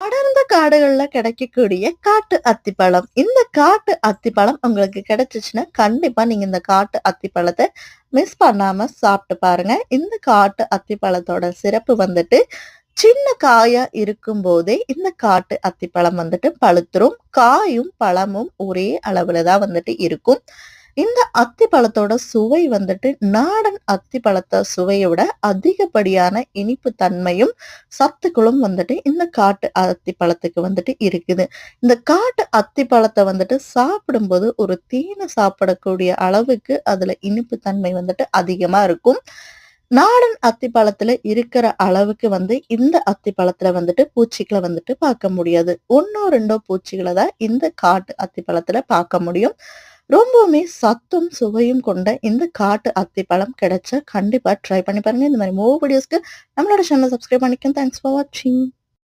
அடர்ந்த காடுகள்ல கிடைக்கக்கூடிய காட்டு அத்திப்பழம். இந்த காட்டு அத்திப்பழம் உங்களுக்கு கிடைச்சுச்சுன்னா, கண்டிப்பா நீங்க இந்த காட்டு அத்திப்பழத்த மிஸ் பண்ணாம சாப்பிட்டு பாருங்க. இந்த காட்டு அத்திப்பழத்தோட சிறப்பு வந்துட்டு, சின்ன காயா இருக்கும்போதே இந்த காட்டு அத்திப்பழம் வந்துட்டு பழுத்துரும். காயும், பழமும் ஒரே அளவுல தான் வந்துட்டு இருக்கும். இந்த அத்திப்பழத்தோட சுவை வந்துட்டு நாடன் அத்திப்பழத்த சுவைய விட அதிகப்படியான இனிப்பு தன்மையும், சத்துக்களும் வந்துட்டு இந்த காட்டு அத்திப்பழத்துக்கு வந்துட்டு இருக்குது. இந்த காட்டு அத்திப்பழத்த வந்துட்டு சாப்பிடும்போது ஒரு தேன சாப்பிடக்கூடிய அளவுக்கு அதுல இனிப்பு தன்மை வந்துட்டு அதிகமா இருக்கும். நாடன் அத்திப்பழத்துல இருக்கிற அளவுக்கு வந்து இந்த அத்திப்பழத்துல வந்துட்டு பூச்சிகள வந்துட்டு பார்க்க முடியாது. 1ஓ 2ஓ பூச்சிகள தான் இந்த காட்டு அத்திப்பழத்துல பார்க்க முடியும். ரொம்பவுமே சத்தும், சுவையும் கொண்ட இந்த காட்டு அத்திப்பழம் கிடைச்சா கண்டிப்பா ட்ரை பண்ணி பாருங்க. இந்த மாரி மோர் வீடியோஸ்க்கு நம்மளோட சேனல சப்ஸ்கிரைப் பண்ணிக்கங்க. தேங்க்ஸ் ஃபார் வாட்சிங்.